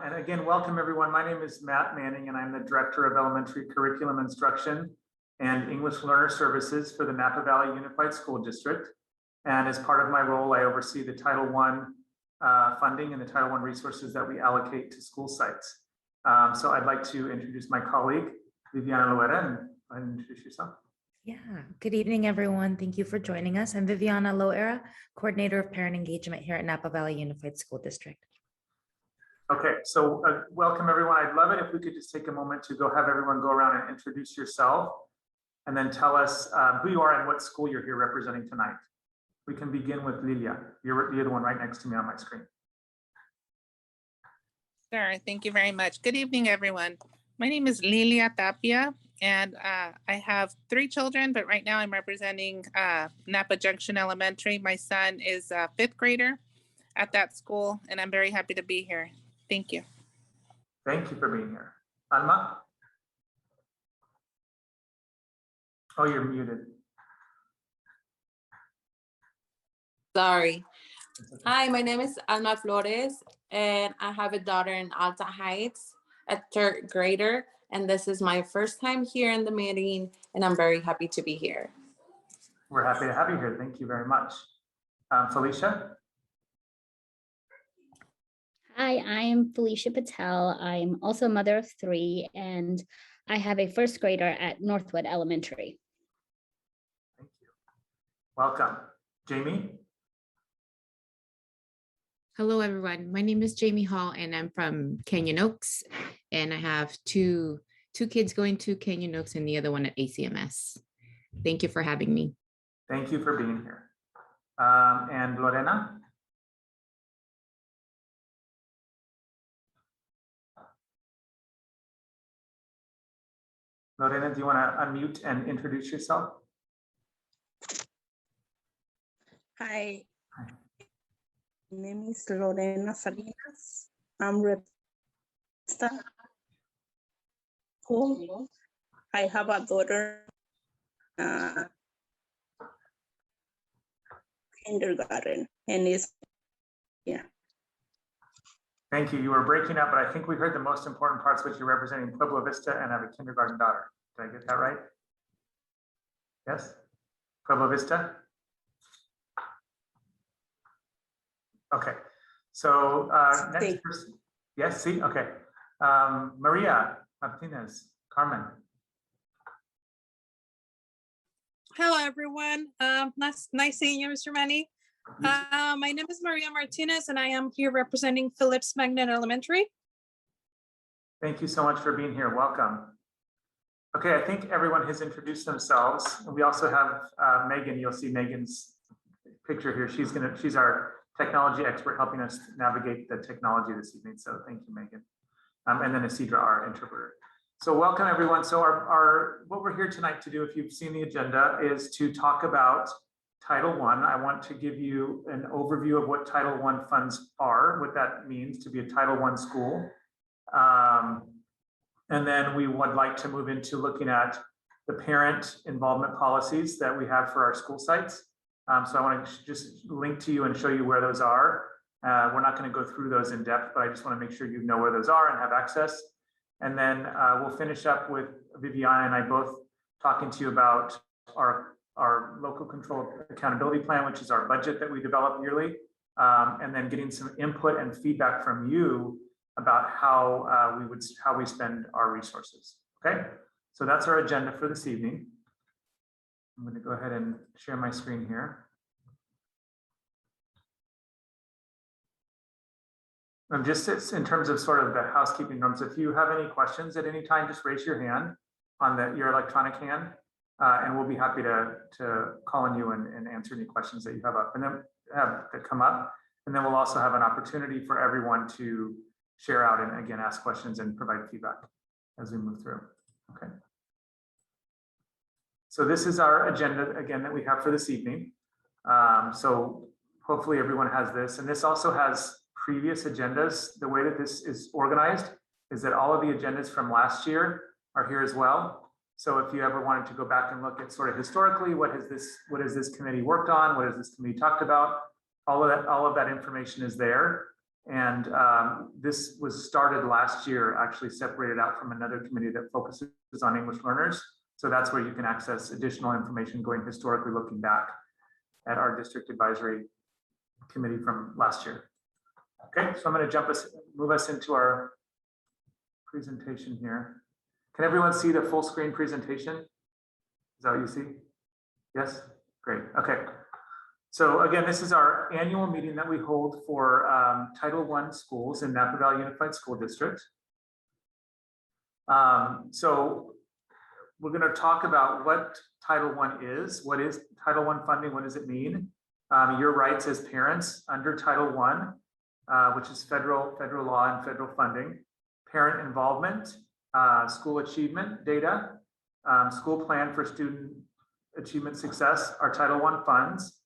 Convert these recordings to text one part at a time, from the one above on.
And again, welcome everyone. My name is Matt Manning and I'm the Director of Elementary Curriculum Instruction and English Learner Services for the Napa Valley Unified School District. And as part of my role, I oversee the Title I funding and the Title I resources that we allocate to school sites. So I'd like to introduce my colleague, Viviana Loera, and introduce yourself. Yeah, good evening, everyone. Thank you for joining us. I'm Viviana Loera, Coordinator of Parent Engagement here at Napa Valley Unified School District. Okay, so welcome everyone. I'd love it if we could just take a moment to have everyone go around and introduce yourself and then tell us who you are and what school you're here representing tonight. We can begin with Lilia. You're the one right next to me on my screen. Sure, thank you very much. Good evening, everyone. My name is Lilia Tapia, and I have 3 children, but right now I'm representing Napa Junction Elementary. My son is a 5th grader at that school, and I'm very happy to be here. Thank you. Thank you for being here. Alma? Oh, you're muted. Sorry. Hi, my name is Alma Flores, and I have a daughter in Alta Heights, a 3rd grader, and this is my first time here in the meeting, and I'm very happy to be here. We're happy to have you here. Thank you very much. Felicia? Hi, I'm Felicia Patel. I'm also a mother of 3, and I have a 1st grader at Northwood Elementary. Thank you. Welcome. Jamie? Hello, everyone. My name is Jamie Hall, and I'm from Canyon Oaks, and I have two kids going to Canyon Oaks and the other one at ACMS. Thank you for having me. Thank you for being here. And Lorena? Lorena, do you want to unmute and introduce yourself? Hi. My name is Lorena Salinas. I'm representing school. I have a daughter kindergarten, and is Thank you. You were breaking up, but I think we heard the most important parts, which you're representing Pueblo Vista and have a kindergarten daughter. Did I get that right? Yes? Pueblo Vista? Okay. So next person. Yes, see? Okay. Maria Martinez, Carmen. Hello, everyone. Nice seeing you, Mr. Manny. My name is Maria Martinez, and I am here representing Phillips Magnet Elementary. Thank you so much for being here. Welcome. Okay, I think everyone has introduced themselves. We also have Megan. You'll see Megan's picture here. She's our technology expert helping us navigate the technology this evening. So thank you, Megan. And then Isidra, our interpreter. So welcome everyone. So what we're here tonight to do, if you've seen the agenda, is to talk about Title I. I want to give you an overview of what Title I funds are, what that means to be a Title I school. And then we would like to move into looking at the parent involvement policies that we have for our school sites. So I want to just link to you and show you where those are. We're not going to go through those in depth, but I just want to make sure you know where those are and have access. And then we'll finish up with Viviana and I both talking to you about our local control accountability plan, which is our budget that we develop yearly, and then getting some input and feedback from you about how we spend our resources. Okay, so that's our agenda for this evening. I'm going to go ahead and share my screen here. And just in terms of sort of the housekeeping norms, if you have any questions at any time, just raise your hand on your electronic hand, and we'll be happy to call on you and answer any questions that you have up and then that come up. And then we'll also have an opportunity for everyone to share out and again ask questions and provide feedback as we move through. Okay. So this is our agenda again that we have for this evening. So hopefully everyone has this, and this also has previous agendas. The way that this is organized is that all of the agendas from last year are here as well. So if you ever wanted to go back and look at sort of historically, what has this committee worked on? What has this committee talked about? All of that information is there. And this was started last year, actually separated out from another committee that focuses on English learners. So that's where you can access additional information going historically, looking back at our district advisory committee from last year. Okay, so I'm going to move us into our presentation here. Can everyone see the full screen presentation? Is that what you see? Yes, great. Okay. So again, this is our annual meeting that we hold for Title I schools in Napa Valley Unified School District. So we're going to talk about what Title I is. What is Title I funding? What does it mean? Your rights as parents under Title I, which is federal law and federal funding, parent involvement, school achievement data, school plan for student achievement success, our Title I funds,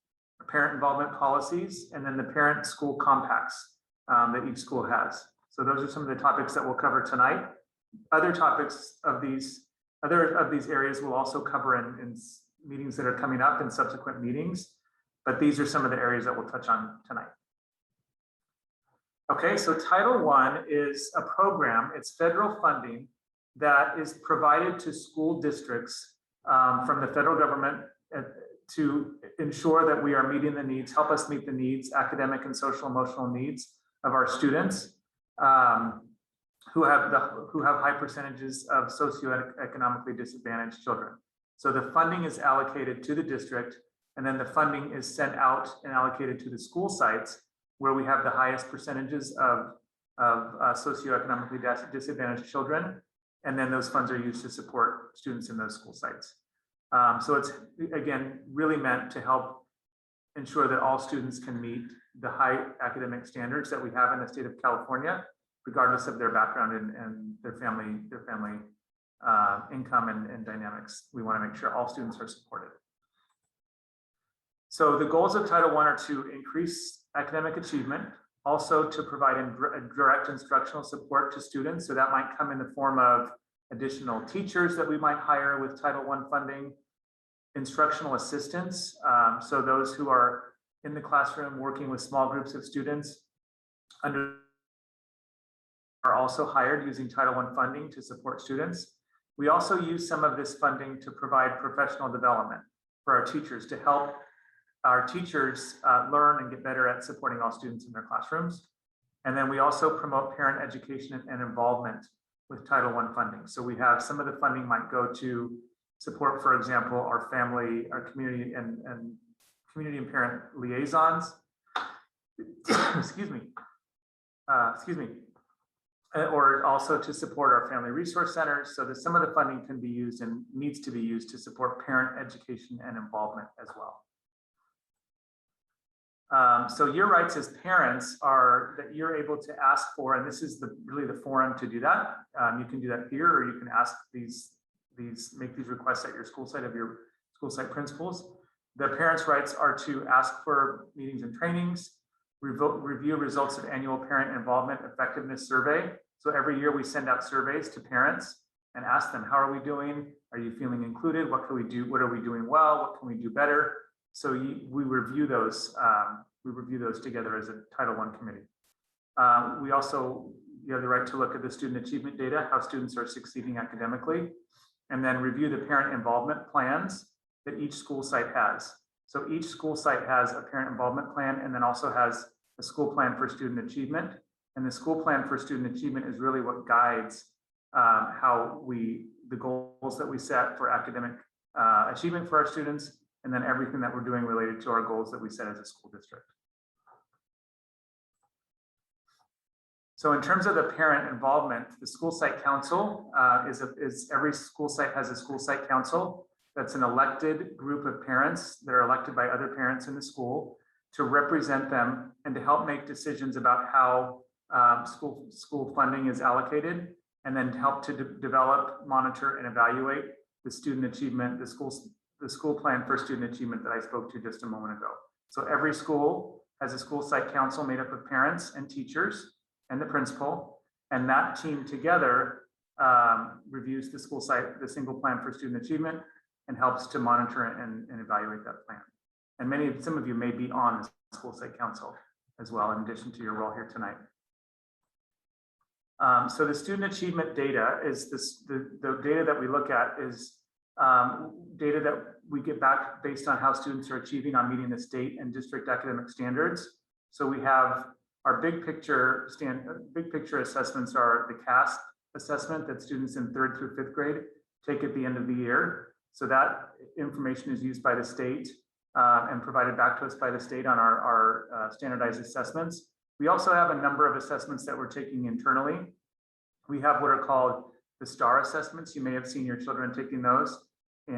parent involvement policies, and then the parent school compacts that each school has. So those are some of the topics that we'll cover tonight. Other topics of these areas we'll also cover in meetings that are coming up in subsequent meetings, but these are some of the areas that we'll touch on tonight. Okay, so Title I is a program, it's federal funding that is provided to school districts from the federal government to ensure that we are meeting the needs, help us meet the needs, academic and social emotional needs of our students who have high percentages of socioeconomically disadvantaged children. So the funding is allocated to the district, and then the funding is sent out and allocated to the school sites where we have the highest percentages of socioeconomically disadvantaged children. And then those funds are used to support students in those school sites. So it's, again, really meant to help ensure that all students can meet the high academic standards that we have in the state of California, regardless of their background and their family income and dynamics. We want to make sure all students are supported. So the goals of Title I are to increase academic achievement, also to provide direct instructional support to students. So that might come in the form of additional teachers that we might hire with Title I funding, instructional assistants. So those who are in the classroom working with small groups of students are also hired using Title I funding to support students. We also use some of this funding to provide professional development for our teachers to help our teachers learn and get better at supporting all students in their classrooms. And then we also promote parent education and involvement with Title I funding. So we have some of the funding might go to support, for example, our family, our community and community and parent liaisons. Excuse me. Or also to support our family resource centers, so that some of the funding can be used and needs to be used to support parent education and involvement as well. So your rights as parents are that you're able to ask for, and this is really the forum to do that. You can do that here, or you can ask make these requests at your school site of your school site principals. The parents' rights are to ask for meetings and trainings, review results of annual parent involvement effectiveness survey. So every year we send out surveys to parents and ask them, how are we doing? Are you feeling included? What can we do? What are we doing well? What can we do better? So we review those. We review those together as a Title I committee. You have the right to look at the student achievement data, how students are succeeding academically, and then review the parent involvement plans that each school site has. So each school site has a parent involvement plan and then also has a school plan for student achievement. And the school plan for student achievement is really what guides the goals that we set for academic achievement for our students, and then everything that we're doing related to our goals that we set as a school district. So in terms of the parent involvement, the school site council every school site has a school site council. That's an elected group of parents that are elected by other parents in the school to represent them and to help make decisions about how school funding is allocated, and then to help to develop, monitor, and evaluate the student achievement, the school plan for student achievement that I spoke to just a moment ago. So every school has a school site council made up of parents and teachers and the principal, and that team together reviews the school site, the single plan for student achievement, and helps to monitor and evaluate that plan. And some of you may be on the school site council. as well, in addition to your role here tonight. So the student achievement data is the data that we look at is data that we get back based on how students are achieving on meeting the state and district academic standards. So we have our big picture assessments are the CAST assessment that students in 3rd through 5th grade take at the end of the year. So that information is used by the state and provided back to us by the state on our standardized assessments. We also have a number of assessments that we're taking internally. We have what are called the STAR assessments. You may have seen your children taking those. We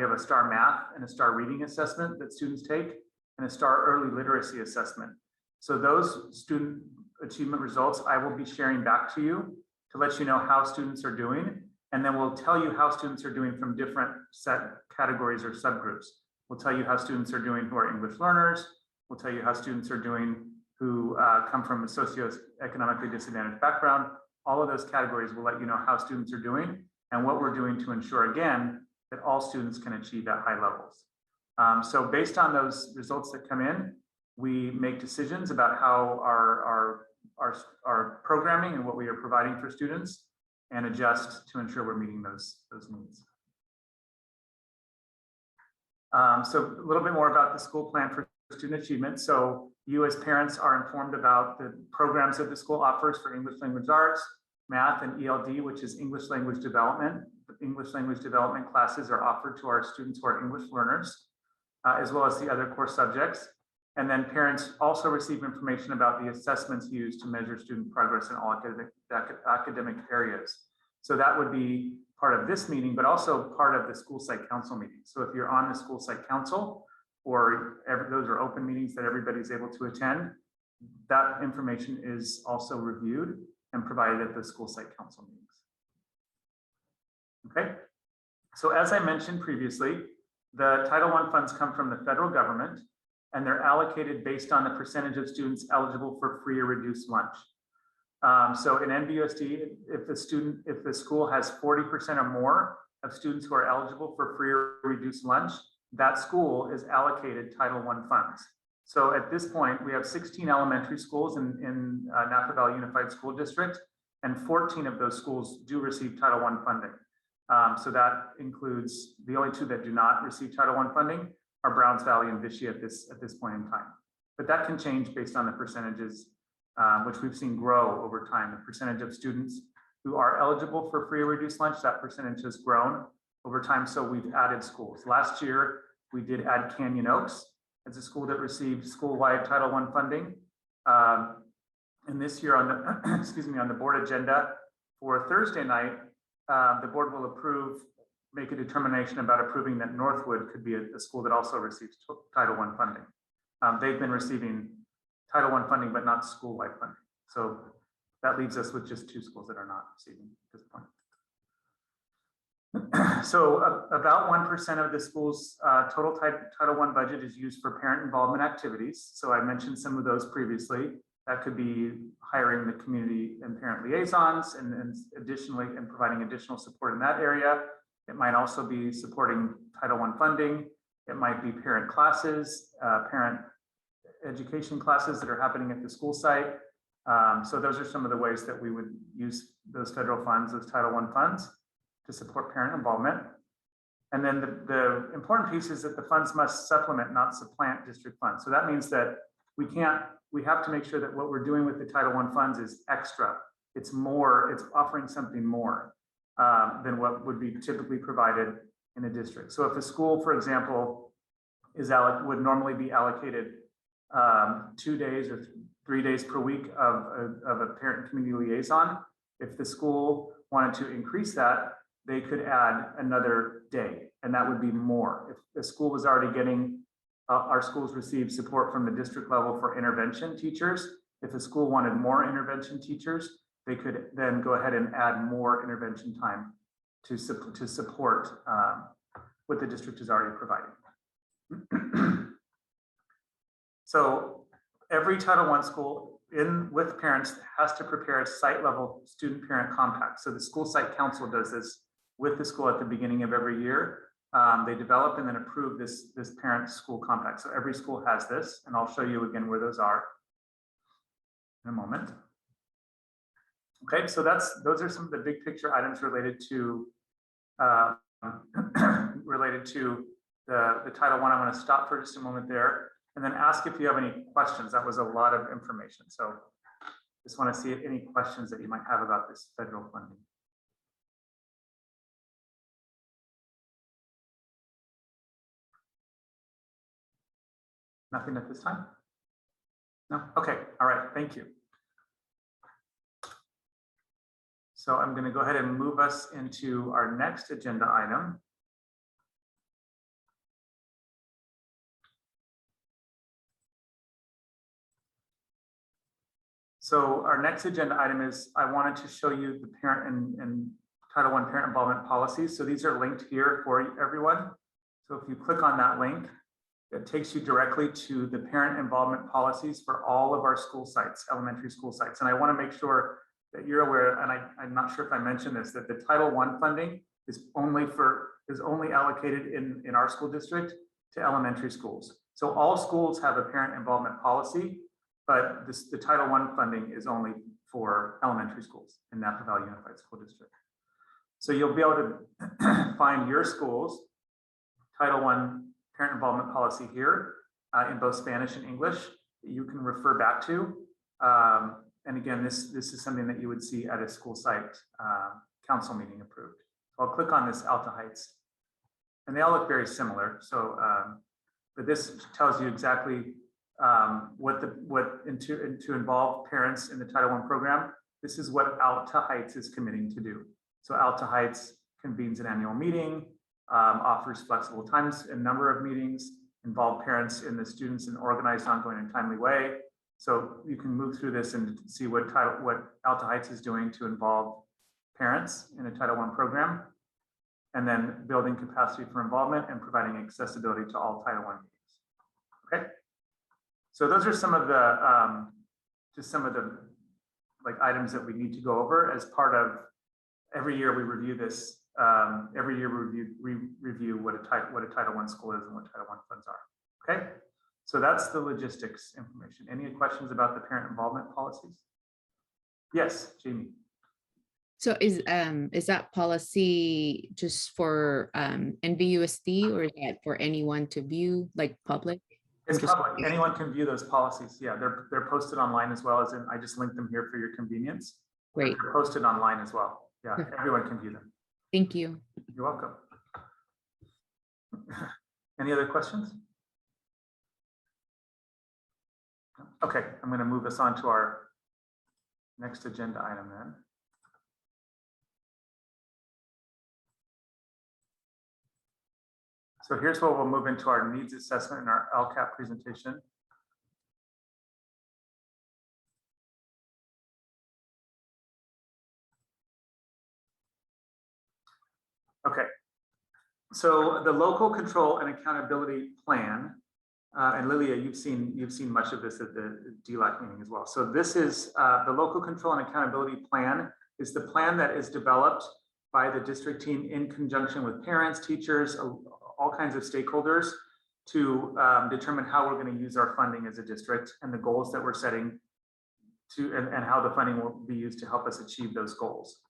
have a STAR math and a STAR reading assessment that students take, and a STAR early literacy assessment. So those student achievement results I will be sharing back to you to let you know how students are doing. And then we'll tell you how students are doing from different set categories or subgroups. We'll tell you how students are doing who are English learners. We'll tell you how students are doing who come from a socioeconomically disadvantaged background. All of those categories will let you know how students are doing and what we're doing to ensure, again, that all students can achieve at high levels. So based on those results that come in, we make decisions about how our programming and what we are providing for students and adjust to ensure we're meeting those needs. So a little bit more about the school plan for student achievement. So you as parents are informed about the programs that the school offers for English language arts, math, and ELD, which is English language development. The English language development classes are offered to our students who are English learners, as well as the other core subjects. And then parents also receive information about the assessments used to measure student progress in all academic areas. So that would be part of this meeting, but also part of the school site council meeting. So if you're on the school site council, or those are open meetings that everybody's able to attend, that information is also reviewed and provided at the school site council meetings. Okay, so as I mentioned previously, the Title I funds come from the federal government, and they're allocated based on the percentage of students eligible for free or reduced lunch. So in NBUSD, if the school has 40% or more of students who are eligible for free or reduced lunch, that school is allocated Title I funds. So at this point, we have 16 elementary schools in Napa Valley Unified School District, and 14 of those schools do receive Title I funding. So that includes the only 2 that do not receive Title I funding are Browns Valley and Vichy at this point in time. But that can change based on the percentages, which we've seen grow over time. The percentage of students who are eligible for free or reduced lunch, that percentage has grown over time. So we've added schools. Last year, we did add Canyon Oaks as a school that received school-wide Title I funding. And this year on the, on the board agenda for Thursday night, the board will make a determination about approving that Northwood could be a school that also receives Title I funding. They've been receiving Title I funding, but not school-wide funding. So that leaves us with just 2 schools that are not receiving at this point. So about 1% of the school's total Title I budget is used for parent involvement activities. So I mentioned some of those previously. That could be hiring the community and parent liaisons and additionally and providing additional support in that area. It might also be supporting Title I funding. It might be parent classes, parent education classes that are happening at the school site. So those are some of the ways that we would use those federal funds, those Title I funds, to support parent involvement. And then the important piece is that the funds must supplement, not supplant district funds. So that means that we have to make sure that what we're doing with the Title I funds is extra. It's more, it's offering something more than what would be typically provided in a district. So if a school, for example, would normally be allocated 2 days or 3 days per week of a parent and community liaison, if the school wanted to increase that, they could add another day, and that would be more. If the school was already getting, our schools receive support from the district level for intervention teachers. If the school wanted more intervention teachers, they could then go ahead and add more intervention time to support what the district is already providing. So every Title I school with parents has to prepare a site level student parent compact. So the school site council does this with the school at the beginning of every year. They develop and then approve this parent school compact. So every school has this, and I'll show you again where those are. in a moment. Okay, so those are some of the big picture items related to the Title I. I'm going to stop for just a moment there and then ask if you have any questions. That was a lot of information. So just want to see any questions that you might have about this federal funding. Nothing at this time? No? Okay, all right, thank you. So I'm going to go ahead and move us into our next agenda item. So our next agenda item is, I wanted to show you the parent and Title I parent involvement policies. So these are linked here for everyone. So if you click on that link, it takes you directly to the parent involvement policies for all of our school sites, elementary school sites. And I want to make sure that you're aware, and I'm not sure if I mentioned this, that the Title I funding is only allocated in our school district to elementary schools. So all schools have a parent involvement policy, but the Title I funding is only for elementary schools in Napa Valley Unified School District. So you'll be able to find your school's Title I parent involvement policy here in both Spanish and English that you can refer back to. And again, this is something that you would see at a school site council meeting approved. So I'll click on this Alta Heights, and they all look very similar. So, but this tells you exactly to involve parents in the Title I program. This is what Alta Heights is committing to do. So Alta Heights convenes an annual meeting, offers flexible times and number of meetings, involve parents in the students in organized, ongoing, and timely way. So you can move through this and see what Alta Heights is doing to involve parents in a Title I program, and then building capacity for involvement and providing accessibility to all Title I meetings. Okay. So those are some of the just some of the items that we need to go over as part of every year we review this. Every year we review what a Title I school is and what Title I funds are. Okay. So that's the logistics information. Any questions about the parent involvement policies? Yes, Jamie. So is that policy just for NVUSD, or is that for anyone to view, like public? It's public. Anyone can view those policies. Yeah, they're posted online as well as I just linked them here for your convenience. Great. They're posted online as well. Yeah, everyone can view them. Thank you. You're welcome. Any other questions? Okay, I'm going to move us on to our next agenda item then. So here's where we'll move into our needs assessment and our LCAP presentation. Okay, so the local control and accountability plan, and Lilia, you've seen much of this at the DLAC meeting as well. So this is the local control and accountability plan is the plan that is developed by the district team in conjunction with parents, teachers, all kinds of stakeholders to determine how we're going to use our funding as a district and the goals that we're setting to, and how the funding will be used to help us achieve those goals.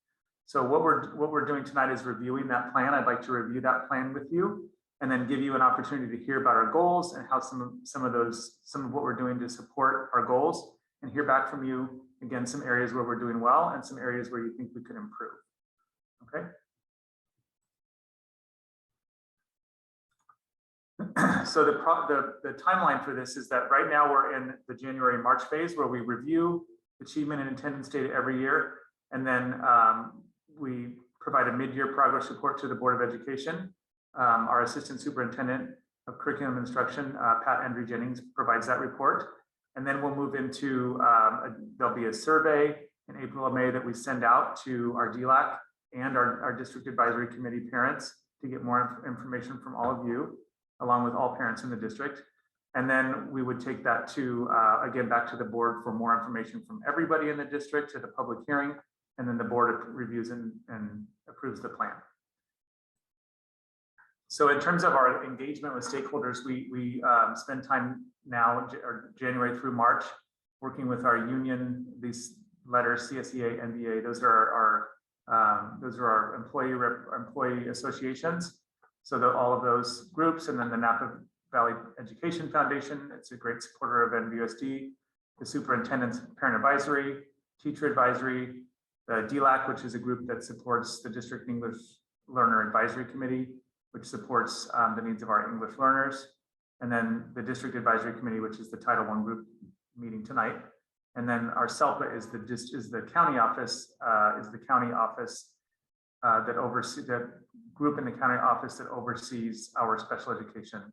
So what we're doing tonight is reviewing that plan. I'd like to review that plan with you and then give you an opportunity to hear about our goals and how some of what we're doing to support our goals, and hear back from you again, some areas where we're doing well and some areas where you think we could improve. Okay. So the timeline for this is that right now we're in the January-March phase where we review achievement and attendance data every year, and then we provide a mid-year progress report to the Board of Education. Our Assistant Superintendent of Curriculum Instruction, Pat Andrew Jennings, provides that report. And then we'll move into, there'll be a survey in April or May that we send out to our DLAC and our District Advisory Committee parents to get more information from all of you, along with all parents in the district. And then we would take that to, again, back to the board for more information from everybody in the district at a public hearing. And then the board reviews and approves the plan. So in terms of our engagement with stakeholders, we spend time now, January through March, working with our union, these letters, CSEA, NBA, those are our employee associations. So all of those groups, and then the Napa Valley Education Foundation, it's a great supporter of NVUSD, the Superintendent's Parent Advisory, Teacher Advisory, the DLAC, which is a group that supports the District English Learner Advisory Committee, which supports the needs of our English learners, and then the District Advisory Committee, which is the Title I group meeting tonight. And then our SELPA is the county office, that oversees the group in the county office that oversees our special education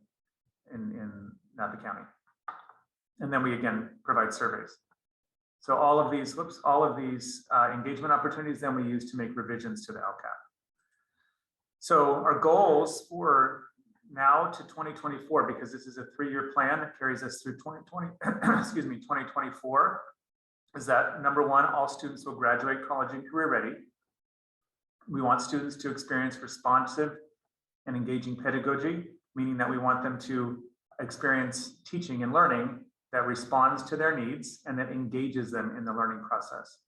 in Napa County. And then we again provide surveys. So all of these engagement opportunities then we use to make revisions to the LCAP. So our goals for now to 2024, because this is a 3-year plan that carries us through 2024, is that number one, all students will graduate college and career ready. We want students to experience responsive and engaging pedagogy, meaning that we want them to experience teaching and learning that responds to their needs and that engages them in the learning process.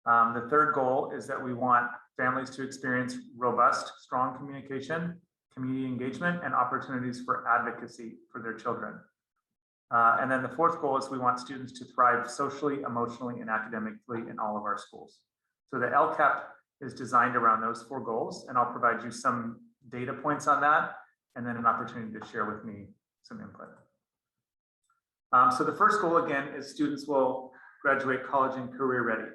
The third goal is that we want families to experience robust, strong communication, community engagement, and opportunities for advocacy for their children. And then the fourth goal is we want students to thrive socially, emotionally, and academically in all of our schools. So the LCAP is designed around those 4 goals, and I'll provide you some data points on that, and then an opportunity to share with me some input. So the first goal, again, is students will graduate college and career ready.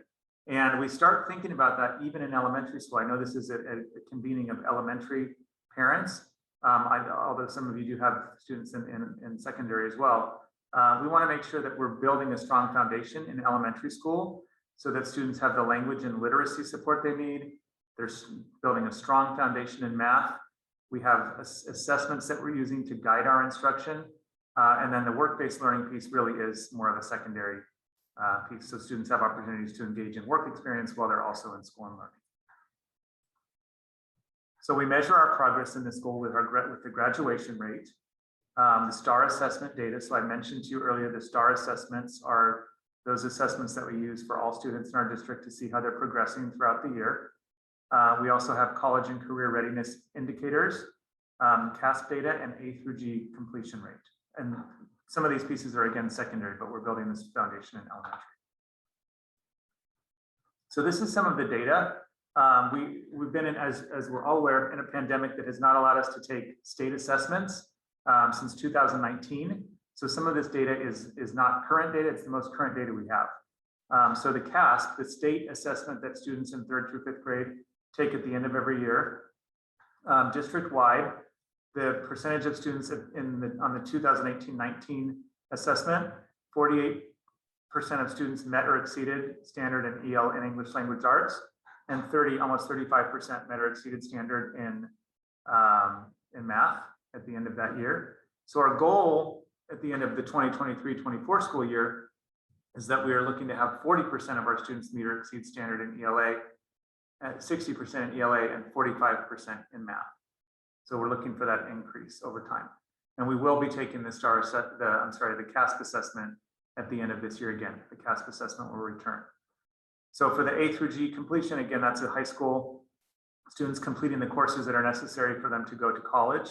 And we start thinking about that even in elementary school. I know this is a convening of elementary parents, although some of you do have students in secondary as well. We want to make sure that we're building a strong foundation in elementary school so that students have the language and literacy support they need. They're building a strong foundation in math. We have assessments that we're using to guide our instruction. And then the work-based learning piece really is more of a secondary piece. So students have opportunities to engage in work experience while they're also in school and learning. So we measure our progress in this goal with the graduation rate, the STAR assessment data. So I mentioned to you earlier, the STAR assessments are those assessments that we use for all students in our district to see how they're progressing throughout the year. We also have college and career readiness indicators, CASP data, and A through G completion rate. And some of these pieces are again secondary, but we're building this foundation in elementary. So this is some of the data. We've been in, as we're all aware, in a pandemic that has not allowed us to take state assessments since 2019. So some of this data is not current data, it's the most current data we have. So the CASP, the state assessment that students in 3rd through 5th grade take at the end of every year, district-wide, the percentage of students on the 2018-19 assessment, 48% of students met or exceeded standard in EL and English language arts, and almost 35% met or exceeded standard in math at the end of that year. So our goal at the end of the 2023-24 school year is that we are looking to have 40% of our students meet or exceed standard in ELA, 60% in ELA, and 45% in math. So we're looking for that increase over time. And we will be taking the CASP assessment at the end of this year again. The CASP assessment will return. So for the A through G completion, again, that's a high school students completing the courses that are necessary for them to go to college,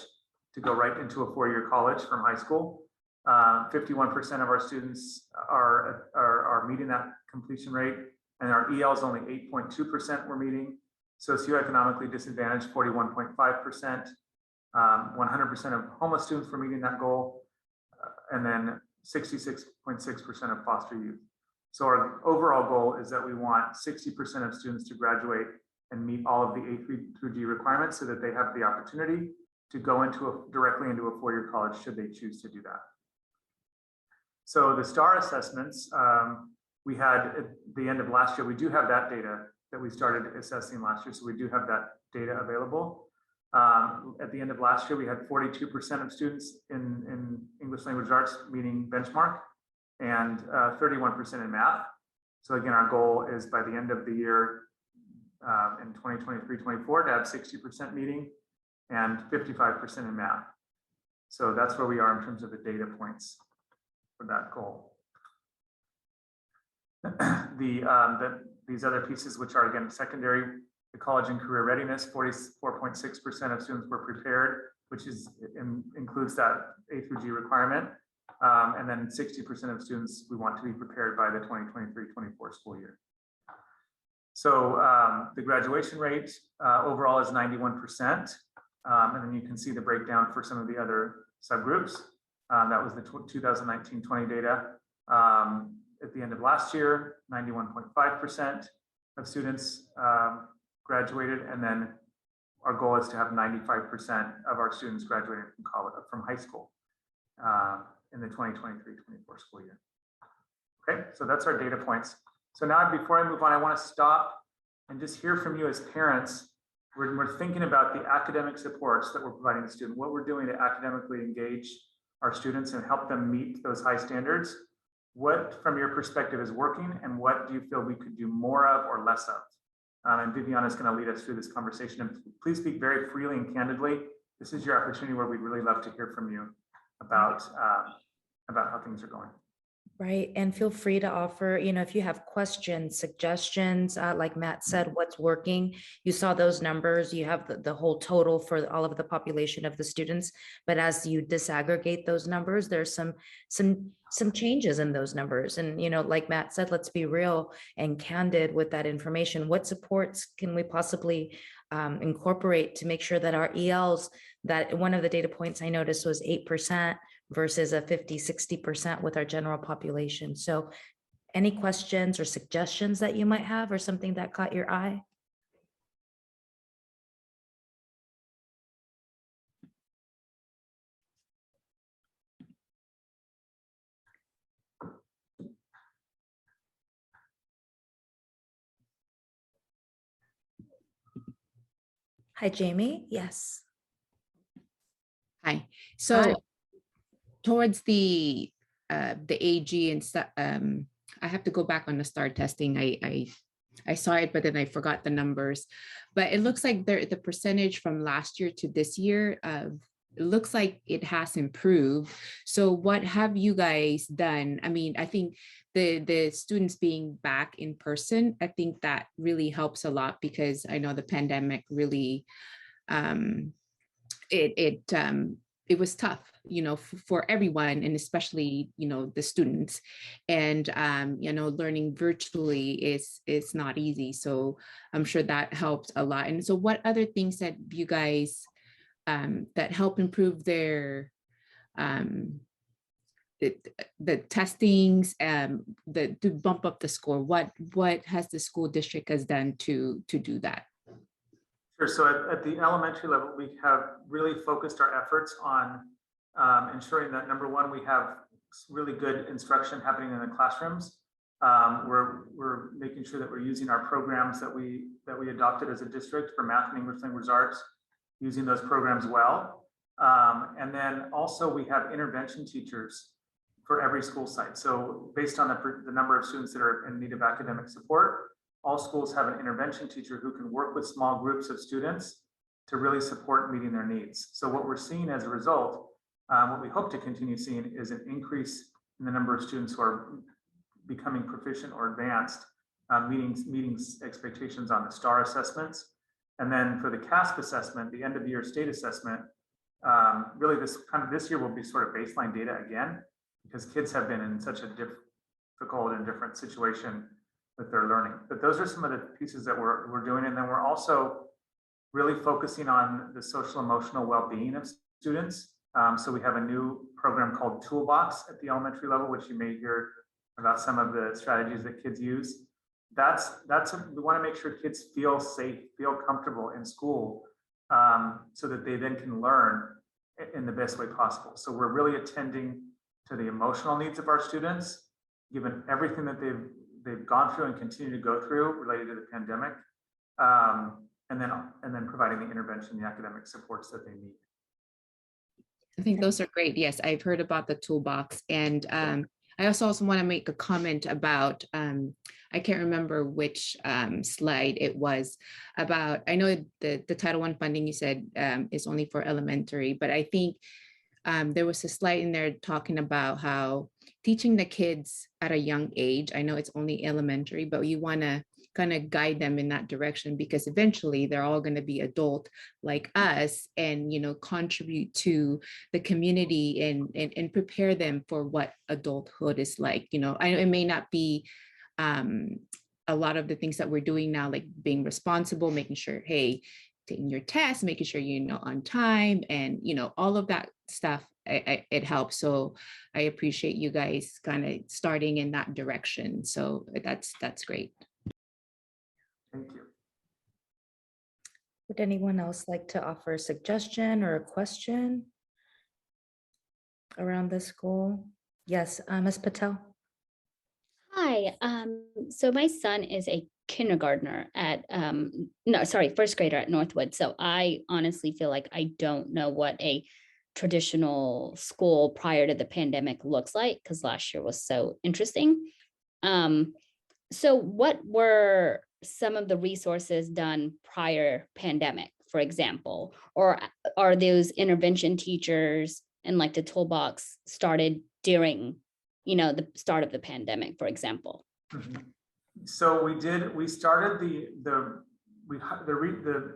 to go right into a 4-year college from high school. 51% of our students are meeting that completion rate, and our EL is only 8.2% we're meeting. Socioeconomically disadvantaged, 41.5%. 100% of homeless students were meeting that goal, and then 66.6% of foster youth. So our overall goal is that we want 60% of students to graduate and meet all of the A through G requirements so that they have the opportunity to go directly into a 4-year college should they choose to do that. So the STAR assessments, we had at the end of last year, we do have that data that we started assessing last year. So we do have that data available. At the end of last year, we had 42% of students in English language arts meeting benchmark and 31% in math. So again, our goal is by the end of the year in 2023-24 to have 60% meeting and 55% in math. So that's where we are in terms of the data points for that goal. these other pieces, which are again secondary, the college and career readiness, 44.6% of students were prepared, which includes that A through G requirement. And then 60% of students we want to be prepared by the 2023-24 school year. So the graduation rate overall is 91%. And then you can see the breakdown for some of the other subgroups. That was the 2019-20 data. At the end of last year, 91.5% of students graduated, and then our goal is to have 95% of our students graduating from college, from high school in the 2023-24 school year. Okay, so that's our data points. So now before I move on, I want to stop and just hear from you as parents. We're thinking about the academic supports that we're providing the student, what we're doing to academically engage our students and help them meet those high standards. What, from your perspective, is working, and what do you feel we could do more of or less of? And Viviana is going to lead us through this conversation. And please speak very freely and candidly. This is your opportunity where we'd really love to hear from you about how things are going. Right. And feel free to offer, if you have questions, suggestions, like Matt said, what's working. You saw those numbers, you have the whole total for all of the population of the students. But as you disaggregate those numbers, there's some changes in those numbers. And, like Matt said, let's be real and candid with that information. What supports can we possibly incorporate to make sure that our ELs, that one of the data points I noticed was 8%, versus a 50-60% with our general population. So any questions or suggestions that you might have, or something that caught your eye? Hi, Jamie. Yes. Hi. So Hi. Towards the AG and stuff, I have to go back on the STAR testing. I saw it, but then I forgot the numbers. But it looks like the percentage from last year to this year, it looks like it has improved. So what have you guys done? I mean, I think the students being back in person, I think that really helps a lot, because I know the pandemic really, it was tough, for everyone, and especially, the students, and, learning virtually is not easy. So I'm sure that helped a lot. And so what other things that you guys, that help improve their, the testings, to bump up the score? What has the school district has done to do that? Sure. So at the elementary level, we have really focused our efforts on ensuring that, number one, we have really good instruction happening in the classrooms. We're making sure that we're using our programs that we adopted as a district for math and English language arts, using those programs well. And then also we have intervention teachers for every school site. So based on the number of students that are in need of academic support, all schools have an intervention teacher who can work with small groups of students to really support meeting their needs. So what we're seeing as a result, what we hope to continue seeing, is an increase in the number of students who are becoming proficient or advanced, meeting expectations on the STAR assessments. And then for the CASP assessment, the end of year state assessment, really this year will be sort of baseline data again, because kids have been in such a difficult and different situation with their learning. But those are some of the pieces that we're doing. And then we're also really focusing on the social emotional well-being of students. So we have a new program called Toolbox at the elementary level, which you may hear about some of the strategies that kids use. We want to make sure kids feel safe, feel comfortable in school, so that they then can learn in the best way possible. So we're really attending to the emotional needs of our students, given everything that they've gone through and continue to go through related to the pandemic, and then providing the intervention, the academic supports that they need. I think those are great. Yes, I've heard about the toolbox. And I also want to make a comment about, I can't remember which slide it was about. I know the Title I funding you said is only for elementary, but I think there was a slide in there talking about how teaching the kids at a young age. I know it's only elementary, but you want to kind of guide them in that direction, because eventually they're all going to be adult like us, and contribute to the community and prepare them for what adulthood is like. It may not be a lot of the things that we're doing now, like being responsible, making sure, hey, taking your test, making sure on time, and all of that stuff. It helps. So I appreciate you guys kind of starting in that direction. So that's great. Thank you. Would anyone else like to offer a suggestion or a question around this goal? Yes, Ms. Patel. Hi, so my son is a kindergartner at, first grader at Northwood. So I honestly feel like I don't know what a traditional school prior to the pandemic looks like, because last year was so interesting. So what were some of the resources done prior pandemic, for example, or are those intervention teachers and like the toolbox started during, the start of the pandemic, for example? Mhm. So we started the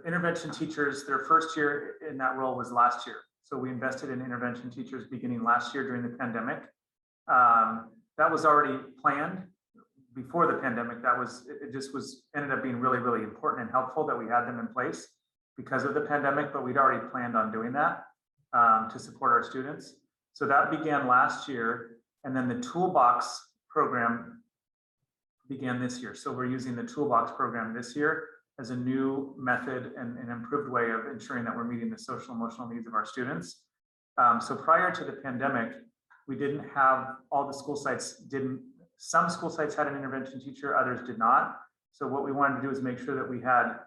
intervention teachers, their first year in that role was last year. So we invested in intervention teachers beginning last year during the pandemic. That was already planned before the pandemic. It just ended up being really, really important and helpful that we had them in place because of the pandemic, but we'd already planned on doing that to support our students. So that began last year, and then the Toolbox program began this year. So we're using the Toolbox program this year as a new method and an improved way of ensuring that we're meeting the social emotional needs of our students. So prior to the pandemic, we didn't have, all the school sites didn't, some school sites had an intervention teacher, others did not. So what we wanted to do is make sure that we had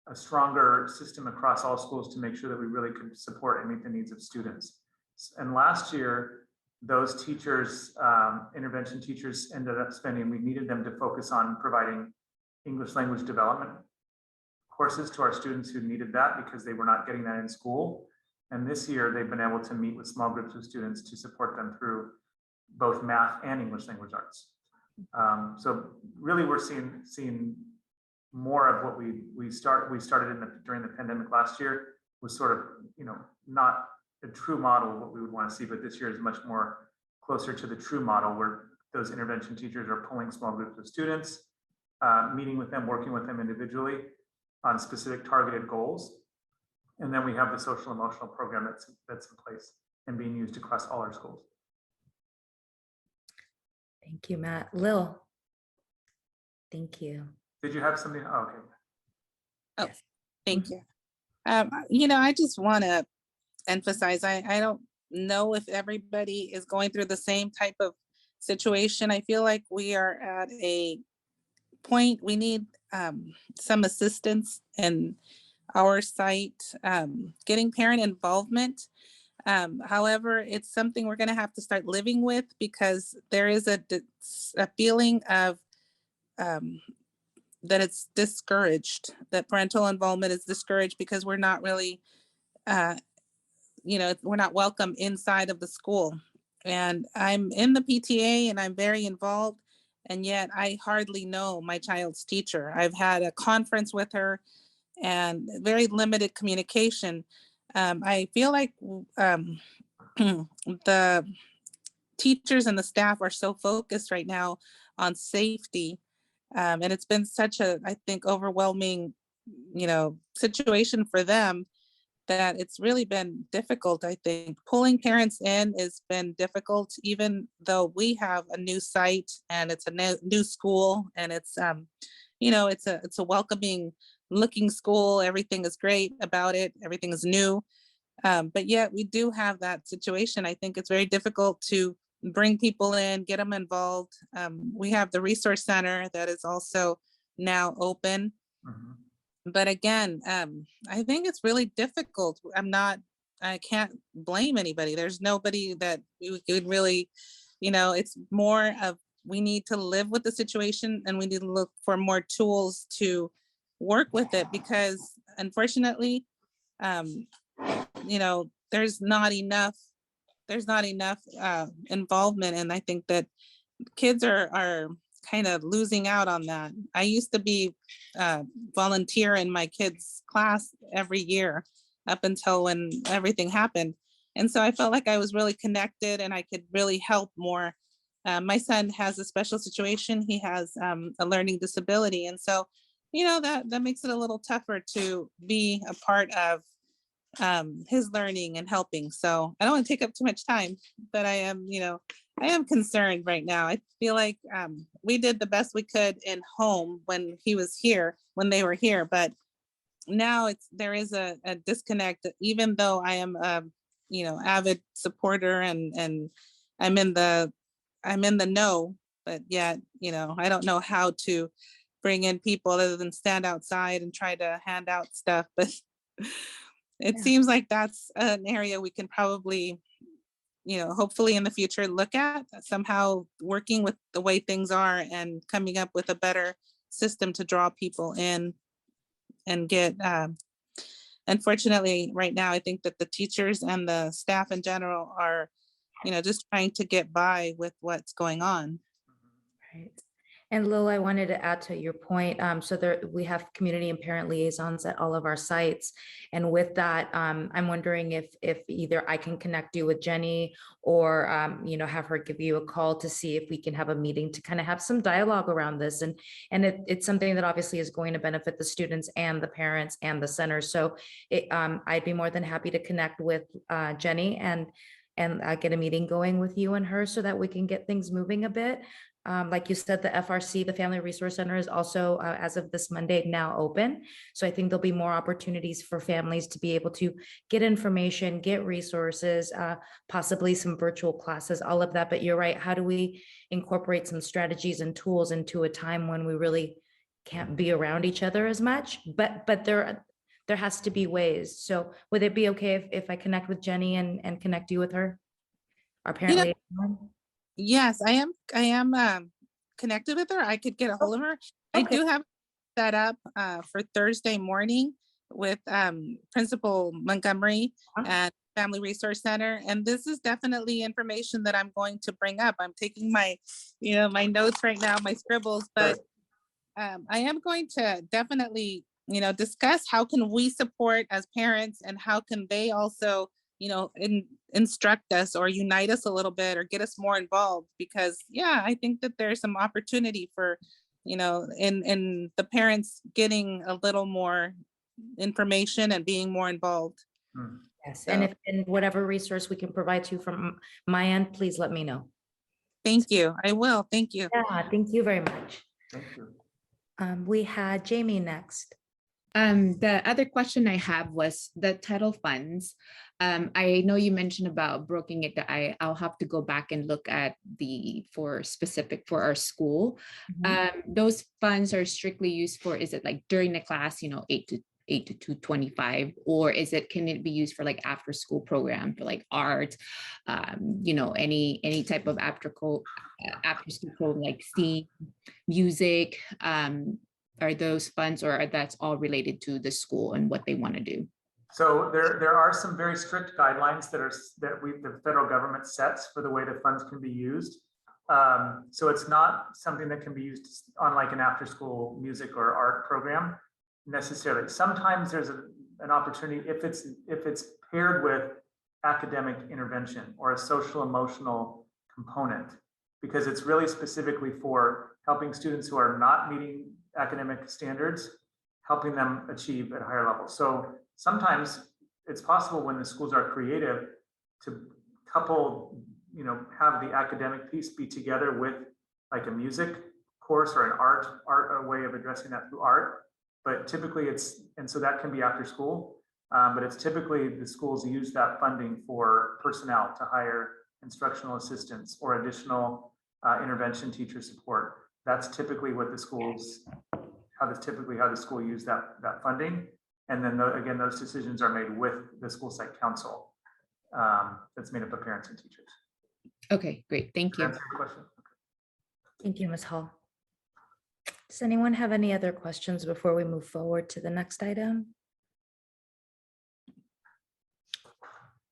a stronger system across all schools to make sure that we really could support and meet the needs of students. And last year, those teachers, intervention teachers ended up spending, we needed them to focus on providing English language development courses to our students who needed that because they were not getting that in school. And this year they've been able to meet with small groups of students to support them through both math and English language arts. So really we're seeing more of what we started during the pandemic last year was sort of, not a true model of what we would want to see, but this year is much more closer to the true model where those intervention teachers are pulling small groups of students, meeting with them, working with them individually on specific targeted goals. And then we have the social emotional program that's in place and being used across all our schools. Thank you, Matt. Lil. Thank you. Did you have something? Oh, okay. Oh, Yes. thank you. I just want to emphasize, I don't know if everybody is going through the same type of situation. I feel like we are at a point, we need some assistance in our site, getting parent involvement. However, it's something we're going to have to start living with because there is a feeling of that it's discouraged, that parental involvement is discouraged because we're not really, we're not welcome inside of the school. And I'm in the PTA and I'm very involved, and yet I hardly know my child's teacher. I've had a conference with her and very limited communication. I feel like the teachers and the staff are so focused right now on safety. And it's been such a, I think, overwhelming, situation for them that it's really been difficult. I think pulling parents in has been difficult, even though we have a new site and it's a new school and it's, it's a welcoming looking school. Everything is great about it. Everything is new. But yet we do have that situation. I think it's very difficult to bring people in, get them involved. We have the resource center that is also now open. Mm-hmm. But again, I think it's really difficult. I can't blame anybody. There's nobody that we could really, it's more of, we need to live with the situation and we need to look for more tools to work with it because unfortunately, there's not enough there's not enough involvement, and I think that kids are kind of losing out on that. I used to be volunteer in my kids' class every year up until when everything happened. And so I felt like I was really connected and I could really help more. My son has a special situation. He has a learning disability. And so, that makes it a little tougher to be a part of his learning and helping. So I don't want to take up too much time, but I am concerned right now. I feel like we did the best we could in home when he was here, when they were here, but now there is a disconnect, even though I am a avid supporter and I'm in the know, but yet, I don't know how to bring in people other than stand outside and try to hand out stuff. But it seems like that's an area we can probably, hopefully in the future look at somehow working with the way things are and coming up with a better system to draw people in and get, unfortunately, right now, I think that the teachers and the staff in general are, just trying to get by with what's going on. Right. And Lil, I wanted to add to your point. So we have community and parent liaisons at all of our sites. And with that, I'm wondering if either I can connect you with Jenny or, have her give you a call to see if we can have a meeting to kind of have some dialogue around this. And it's something that obviously is going to benefit the students and the parents and the centers. So I'd be more than happy to connect with Jenny and get a meeting going with you and her so that we can get things moving a bit. Like you said, the FRC, the Family Resource Center, is also, as of this Monday, now open. So I think there'll be more opportunities for families to be able to get information, get resources, possibly some virtual classes, all of that. But you're right. How do we incorporate some strategies and tools into a time when we really can't be around each other as much? But there has to be ways. So would it be okay if I connect with Jenny and connect you with her? Our parent liaison? Yes, I am connected with her. I could get a hold of her. I Okay. do have set up for Thursday morning with Principal Montgomery at Family Resource Center. And this is definitely information that I'm going to bring up. I'm taking my, my notes right now, my scribbles, but I am going to definitely, discuss how can we support as parents and how can they also, instruct us or unite us a little bit or get us more involved, because I think that there's some opportunity for, in the parents getting a little more information and being more involved. Yes, So, and whatever resource we can provide you from my end, please let me know. thank you. I will. Thank you. Yeah, thank you very much. Thank you. We had Jamie next. The other question I have was the title funds. I know you mentioned about broking it. I'll have to go back and look at for our school. Those funds are strictly used for, is it like during the class, 8 to 2:25, or can it be used for like after school program for like art, any type of after school program like STEAM, music, are those funds, or that's all related to the school and what they want to do? So there are some very strict guidelines that the federal government sets for the way the funds can be used. So it's not something that can be used on like an after-school music or art program necessarily. Sometimes there's an opportunity if it's paired with academic intervention or a social emotional component, because it's really specifically for helping students who are not meeting academic standards, helping them achieve at higher levels. So sometimes it's possible when the schools are creative to couple, have the academic piece be together with like a music course or an art a way of addressing that through art. But typically so that can be after school, but it's typically the schools use that funding for personnel to hire instructional assistants or additional intervention teacher support. That's typically what how the school use that funding. And then again, those decisions are made with the school site council that's made up of parents and teachers. Okay, great. Thank you. Answer your question? Thank you, Ms. Hall. Does anyone have any other questions before we move forward to the next item?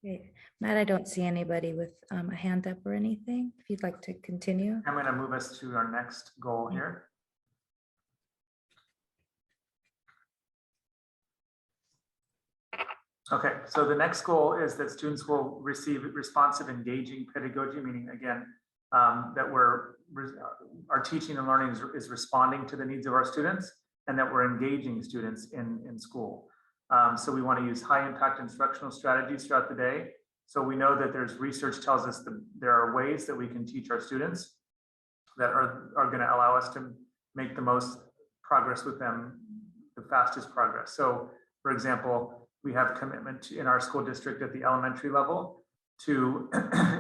Okay. Matt, I don't see anybody with a hand up or anything. If you'd like to continue. I'm going to move us to our next goal here. Okay, so the next goal is that students will receive responsive, engaging pedagogy, meaning again, that our teaching and learning is responding to the needs of our students and that we're engaging students in school. So we want to use high impact instructional strategies throughout the day. So we know that there's research tells us that there are ways that we can teach our students that are going to allow us to make the most progress with them, the fastest progress. So for example, we have commitment in our school district at the elementary level to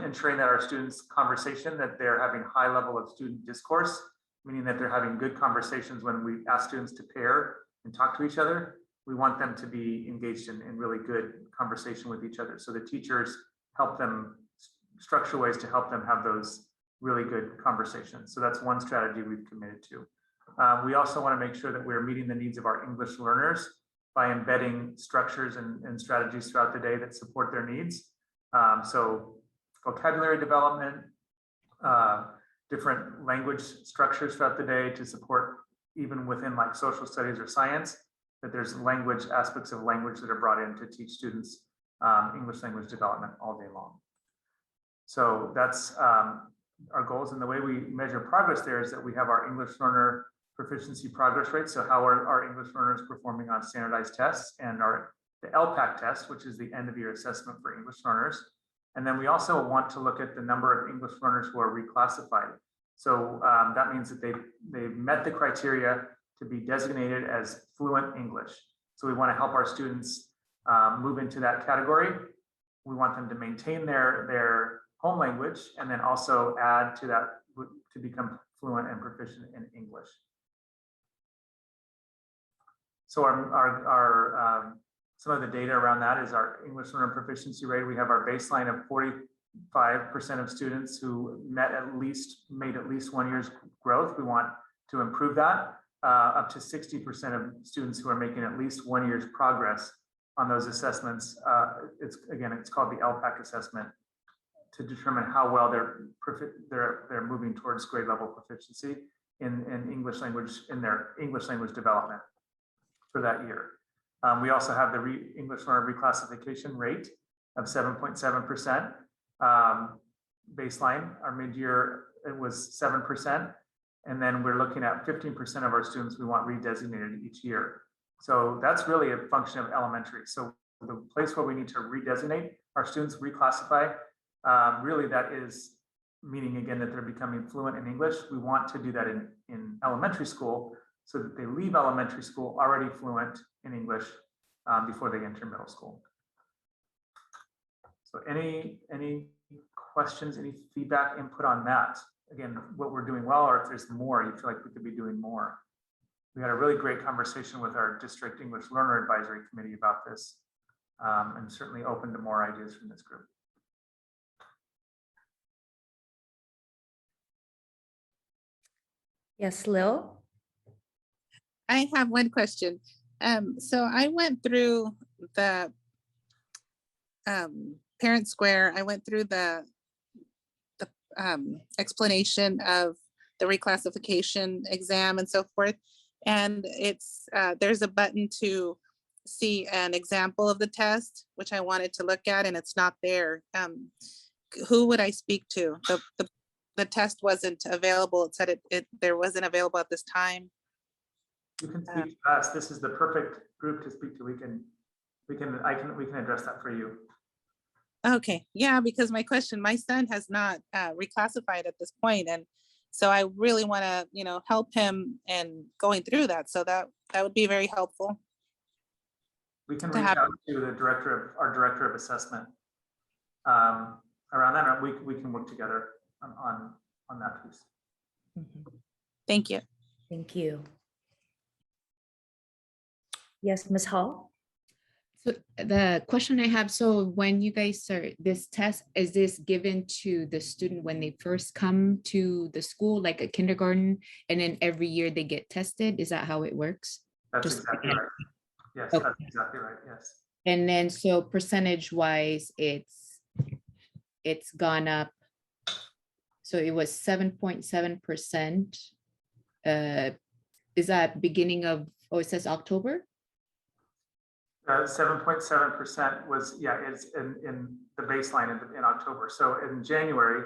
ensuring that our students' conversation, that they're having high level of student discourse, meaning that they're having good conversations when we ask students to pair and talk to each other. We want them to be engaged in really good conversation with each other. So the teachers help them structure ways to help them have those really good conversations. So that's one strategy we've committed to. We also want to make sure that we're meeting the needs of our English learners by embedding structures and strategies throughout the day that support their needs. So vocabulary development, different language structures throughout the day to support even within like social studies or science, that there's language aspects of language that are brought in to teach students English language development all day long. So that's our goals. And the way we measure progress there is that we have our English learner proficiency progress rate. So how are our English learners performing on standardized tests, and the LPAC test, which is the end of year assessment for English learners. And then we also want to look at the number of English learners who are reclassified. So that means that they've met the criteria to be designated as fluent English. So we want to help our students move into that category. We want them to maintain their home language and then also add to that to become fluent and proficient in English. So some of the data around that is our English learner proficiency rate. We have our baseline of 45% of students who made at least 1 year's growth. We want to improve that up to 60% of students who are making at least 1 year's progress on those assessments. It's called the LPAC assessment to determine how well they're moving towards grade level proficiency in English language, in their English language development for that year. We also have the English learner reclassification rate of 7.7%. Baseline, our mid-year, it was 7%. And then we're looking at 15% of our students we want redesignated each year. So that's really a function of elementary. So the place where we need to redesignate our students, reclassify, really that is meaning again that they're becoming fluent in English. We want to do that in elementary school so that they leave elementary school already fluent in English before they enter middle school. So any questions, any feedback, input on that? Again, what we're doing well, or if there's more, you feel like we could be doing more. We had a really great conversation with our district English Learner Advisory Committee about this, and certainly open to more ideas from this group. Yes, Lil? I have one question. So I went through the Parent Square. I went through the explanation of the reclassification exam and so forth. And it's there's a button to see an example of the test, which I wanted to look at, and it's not there. Who would I speak to? The test wasn't available. It said there wasn't available at this time. You can speak to us. This is the perfect group to speak to. We can address that for you. Okay, yeah, because my son has not reclassified at this point, and so I really want to, help him in going through that. So that would be very helpful. We can reach out to the our director of assessment around that. We can work together on that piece. Thank you. Thank you. Yes, Ms. Hall? So the question I have, so when you guys start this test, is this given to the student when they first come to the school, like a kindergarten, and then every year they get tested? Is that how it works? That's Just exactly right. Yes, okay. That's exactly right. Yes. And then so percentage wise, it's it's gone up. So it was 7.7%. Is that beginning of, oh, it says October? 7.7% was, yeah, it's in the baseline in October. So in January,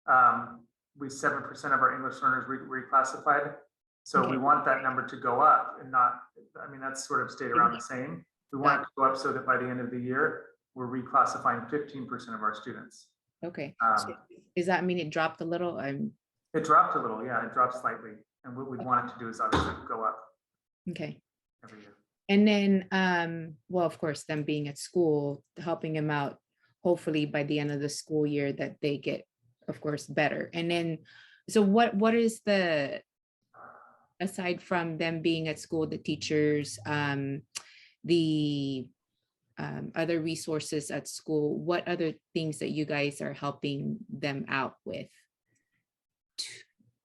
7% of our English learners reclassified. So Okay. we want that number to go up and not, I mean, that's sort of stayed around the same. We want it to go up so that by the end of the year, we're reclassifying 15% of our students. Okay. So does that mean it dropped a little? It dropped a little, yeah, it dropped slightly. And what we want it to do is obviously go up Okay. every year. And then, well, of course, them being at school, helping them out, hopefully by the end of the school year that they get, of course, better. And then, so what is the, aside from them being at school, the teachers, the other resources at school, what other things that you guys are helping them out with?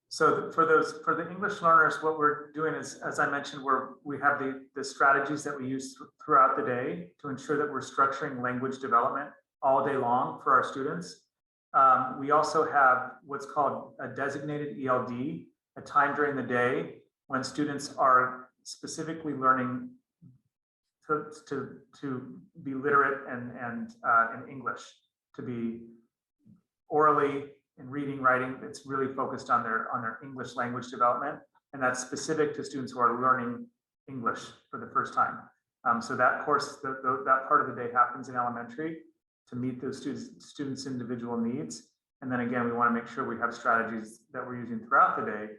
So for the English learners, what we're doing is, as I mentioned, we have the strategies that we use throughout the day to ensure that we're structuring language development all day long for our students. We also have what's called a designated ELD, a time during the day when students are specifically learning to be literate and in English, to be orally in reading, writing. It's really focused on their English language development, and that's specific to students who are learning English for the first time. So that course, that part of the day happens in elementary to meet those students' individual needs. And then again, we want to make sure we have strategies that we're using throughout the day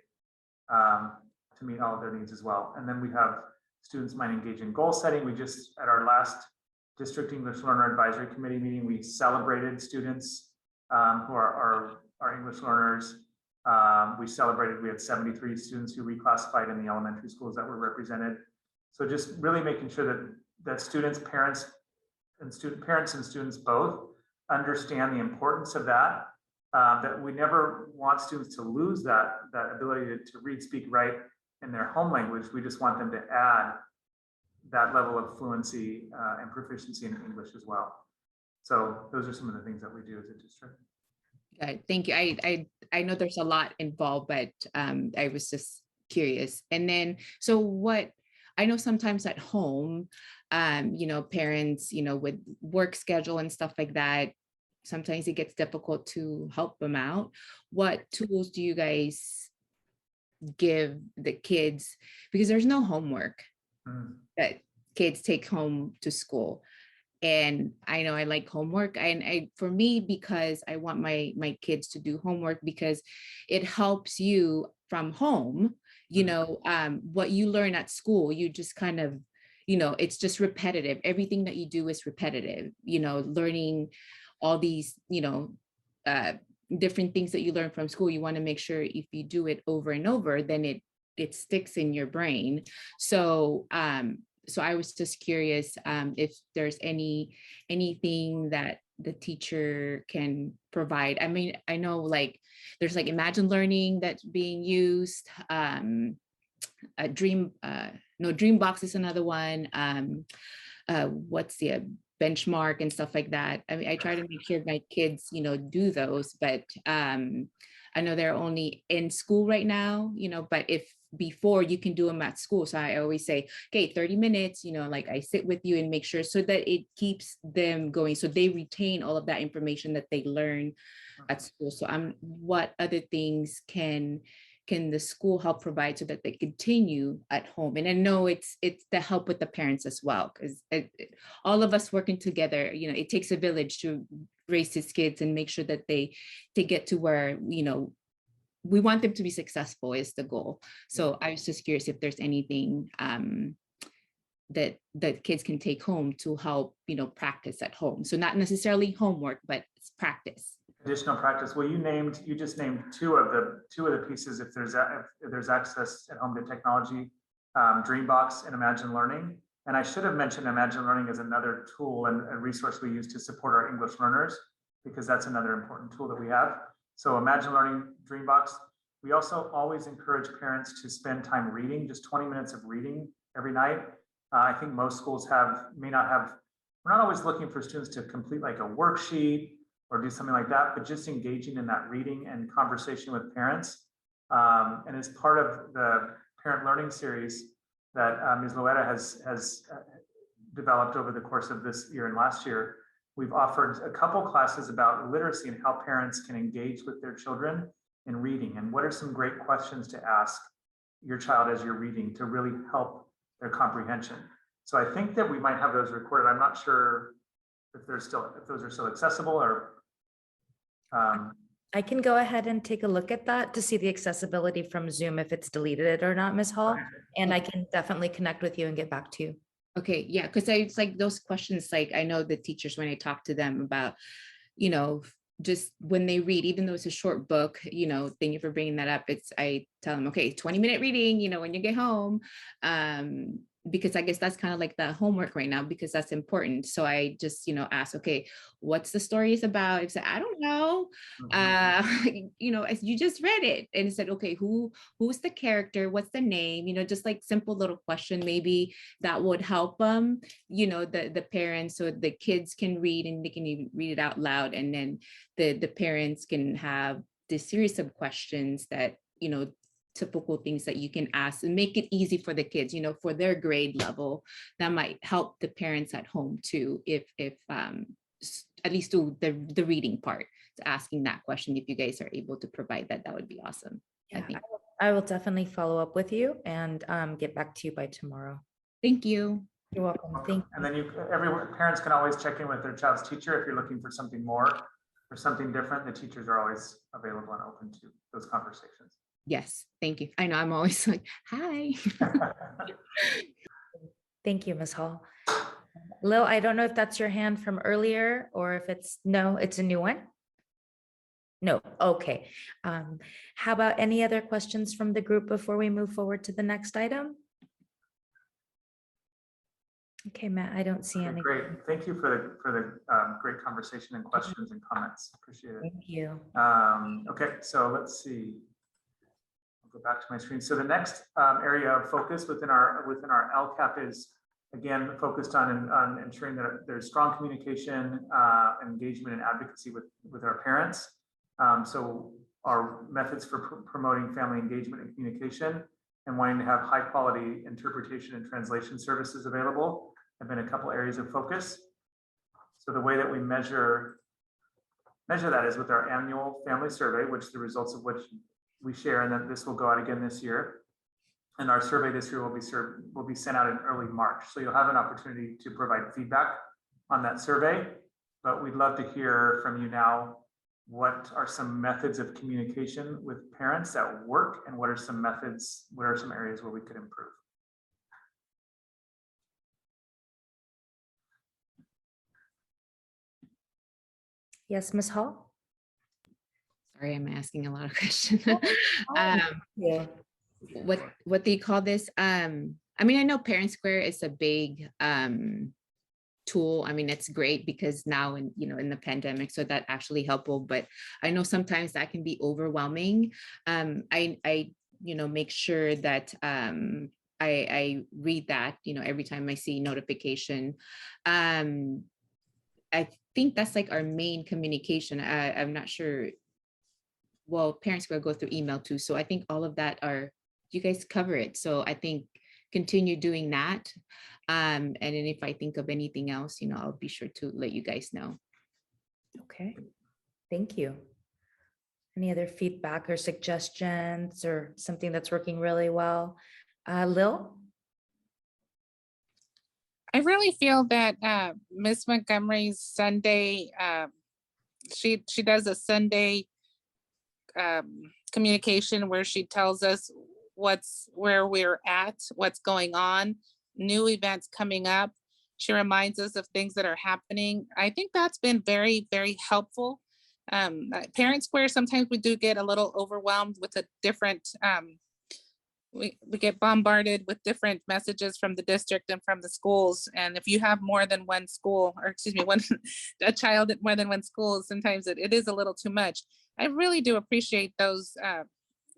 to meet all of their needs as well. And then we have students might engage in goal setting. We just, at our last District English Learner Advisory Committee meeting, we celebrated students who are our English learners. We had 73 students who reclassified in the elementary schools that were represented. So just really making sure that students, parents and students both understand the importance of that, that we never want students to lose that ability to read, speak, write in their home language. We just want them to add that level of fluency and proficiency in English as well. So those are some of the things that we do as a district. Okay, thank you. I know there's a lot involved, but I was just curious. And then, so what, I know sometimes at home, parents, with work schedule and stuff like that, sometimes it gets difficult to help them out. What tools do you guys give the kids? Because there's no homework that kids take home to school. And I know I like homework, and for me, because I want my kids to do homework, because it helps you from home, what you learn at school, you just kind of, it's just repetitive. Everything that you do is repetitive, learning all these, different things that you learn from school. You want to make sure if you do it over and over, then it sticks in your brain. So I was just curious if there's anything that the teacher can provide. I mean, I know there's Imagine Learning that's being used. Dreambox is another one. What's the Benchmark and stuff like that. I mean, I try to make sure my kids, do those, but I know they're only in school right now, but if before you can do them at school. So I always say, okay, 30 minutes, I sit with you and make sure so that it keeps them going. So they retain all of that information that they learn at school. So what other things can the school help provide so that they continue at home? And I know it's the help with the parents as well, because all of us working together, it takes a village to raise these kids and make sure that they get to where, we want them to be successful is the goal. So I was just curious if there's anything that kids can take home to help, practice at home. So not necessarily homework, but it's practice. Additional practice. Well, you just named two of the pieces. If there's access at home to technology, Dreambox and Imagine Learning. And I should have mentioned Imagine Learning as another tool and a resource we use to support our English learners, because that's another important tool that we have. So Imagine Learning, Dreambox. We also always encourage parents to spend time reading, just 20 minutes of reading every night. I think most schools we're not always looking for students to complete like a worksheet or do something like that, but just engaging in that reading and conversation with parents. And as part of the parent learning series that Ms. Loera has developed over the course of this year and last year, we've offered a couple classes about literacy and how parents can engage with their children in reading, and what are some great questions to ask your child as you're reading to really help their comprehension. So I think that we might have those recorded. I'm not sure if those are still accessible, or I can go ahead and take a look at that to see the accessibility from Zoom, if it's deleted or not, Ms. Hall. And I can definitely connect with you and get back to you. Okay, yeah, because it's like those questions, like I know the teachers, when I talk to them about, you know, just when they read, even though it's a short book, you know, thank you for bringing that up. I tell them, okay, 20-minute reading, you know, when you get home, because I guess that's kind of like the homework right now, because that's important. So I just, you know, ask, okay, what's the story is about? If I don't know, you know, you just read it, and it said, okay, who's the character? What's the name? You know, just like simple little question, maybe that would help them, you know, the parents, so the kids can read and they can even read it out loud. And then the parents can have this series of questions that, you know, typical things that you can ask and make it easy for the kids, you know, for their grade level. That might help the parents at home too, if at least do the reading part, asking that question. If you guys are able to provide that, that would be awesome. Yeah, I think. I will definitely follow up with you and get back to you by tomorrow. Thank you. You're welcome. Thank you. And then parents can always check in with their child's teacher if you're looking for something more or something different. The teachers are always available and open to those conversations. Yes, thank you. I know I'm always like, hi. Thank you, Ms. Hall. Lil, I don't know if that's your hand from earlier or if it's a new one. No, okay. How about any other questions from the group before we move forward to the next item? Okay, Matt, I don't see any. Great, thank you for the great conversation and questions and comments. Appreciate it. Thank you. Okay, so let's see. I'll go back to my screen. So the next area of focus within our LCAP is, again, focused on ensuring that there's strong communication, engagement, and advocacy with our parents. So our methods for promoting family engagement and communication, and wanting to have high quality interpretation and translation services available, have been a couple areas of focus. So the way that we measure that is with our annual family survey, which the results of which we share, and then this will go out again this year. And our survey this year will be sent out in early March. So you'll have an opportunity to provide feedback on that survey, but we'd love to hear from you now. What are some methods of communication with parents that work, and what are some areas where we could improve? Yes, Ms. Hall? Sorry, I'm asking a lot of questions. Yeah. What do you call this? I mean, I know Parent Square is a big tool. I mean, it's great because now in the pandemic, so that actually helpful, but I know sometimes that can be overwhelming. I make sure that I read that, every time I see notification. I think that's like our main communication. I'm not sure. Well, Parents will go through email too. So I think all of that you guys cover it. So I think continue doing that. And then if I think of anything else, I'll be sure to let you guys know. Okay, thank you. Any other feedback or suggestions or something that's working really well? Lil? I really feel that Miss Montgomery's Sunday, she does a Sunday communication where she tells us where we're at, what's going on, new events coming up. She reminds us of things that are happening. I think that's been very, very helpful. Parent Square, sometimes we do get a little overwhelmed with a different, we get bombarded with different messages from the district and from the schools. And if you have more than one school, or excuse me, a child at more than one school, sometimes it is a little too much. I really do appreciate those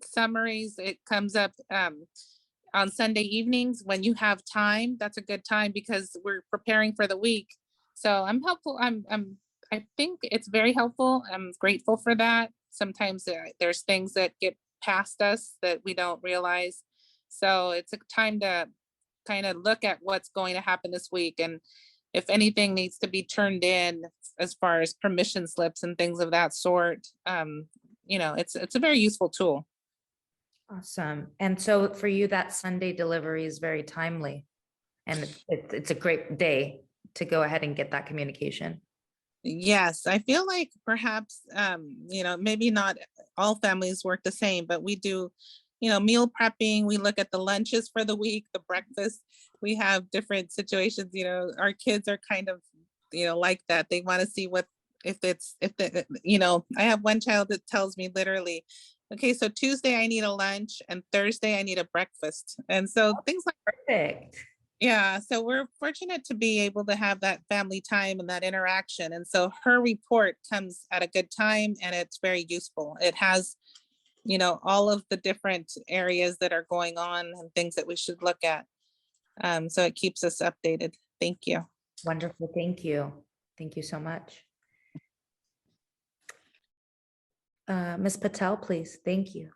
summaries. It comes up on Sunday evenings when you have time. That's a good time because we're preparing for the week. So I'm I think it's very helpful. I'm grateful for that. Sometimes there's things that get past us that we don't realize. So it's a time to kind of look at what's going to happen this week, and if anything needs to be turned in as far as permission slips and things of that sort. It's a very useful tool. Awesome. And so for you, that Sunday delivery is very timely. And it's a great day to go ahead and get that communication. Yes, I feel like perhaps, maybe not all families work the same, but we do, meal prepping. We look at the lunches for the week, the breakfast. We have different situations, our kids are kind of, like that. They want to see I have one child that tells me literally, okay, so Tuesday I need a lunch and Thursday I need a breakfast. And so things like Perfect. yeah, so we're fortunate to be able to have that family time and that interaction. And so her report comes at a good time and it's very useful. It has, all of the different areas that are going on and things that we should look at. So it keeps us updated. Thank you. Wonderful. Thank you. Thank you so much. Ms. Patel, please. Thank you.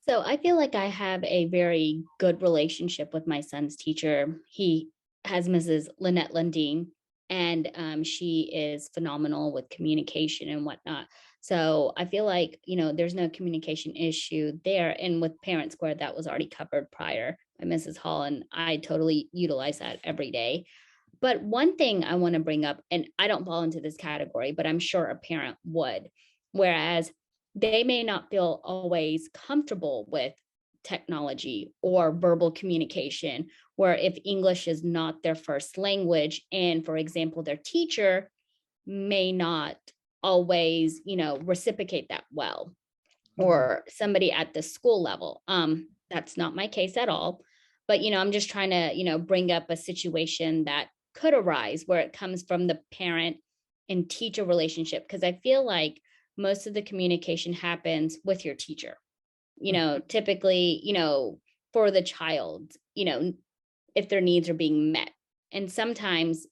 So I feel like I have a very good relationship with my son's teacher. He has Mrs. Lynette Lundeen, and she is phenomenal with communication and whatnot. So I feel like, there's no communication issue there. And with Parent Square, that was already covered prior by Mrs. Hall, and I totally utilize that every day. But one thing I want to bring up, and I don't fall into this category, but I'm sure a parent would, whereas they may not feel always comfortable with technology or verbal communication, where if English is not their first language, and for example, their teacher may not always, reciprocate that well, or somebody at the school level. That's not my case at all. But, I'm just trying to, bring up a situation that could arise where it comes from the parent and teacher relationship, because I feel like most of the communication happens with your teacher, typically, for the child, if their needs are being met. And sometimes,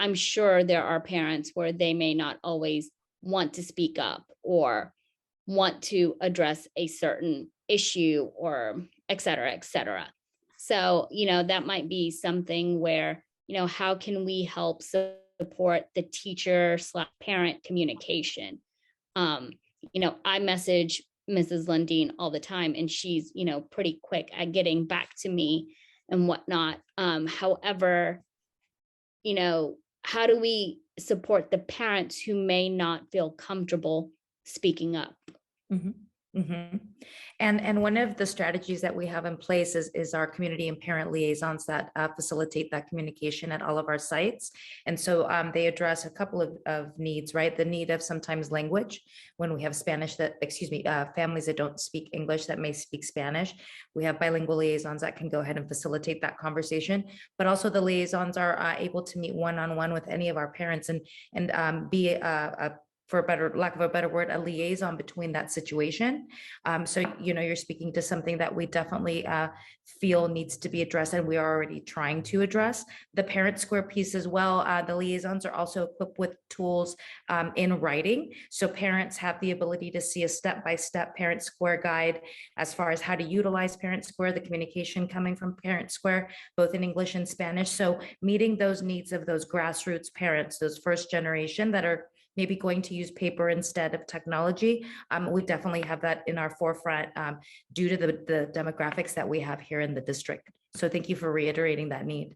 I'm sure there are parents where they may not always want to speak up or want to address a certain issue, or et cetera, et cetera. So, that might be something where, how can we help support the teacher/parent communication? I message Mrs. Lundeen all the time, and she's, pretty quick at getting back to me and whatnot. However, how do we support the parents who may not feel comfortable speaking up? Mhm, mhm. And one of the strategies that we have in place is our community and parent liaisons that facilitate that communication at all of our sites. And so they address a couple of needs, right? The need of sometimes language when we have families that don't speak English that may speak Spanish. We have bilingual liaisons that can go ahead and facilitate that conversation, but also the liaisons are able to meet one-on-one with any of our parents and be a for lack of a better word, a liaison between that situation. So, you're speaking to something that we definitely feel needs to be addressed, and we are already trying to address. The Parent Square piece as well, the liaisons are also equipped with tools in writing. So parents have the ability to see a step-by-step Parent Square guide as far as how to utilize Parent Square, the communication coming from Parent Square, both in English and Spanish. So meeting those needs of those grassroots parents, those first generation that are maybe going to use paper instead of technology. We definitely have that in our forefront due to the demographics that we have here in the district. So thank you for reiterating that need.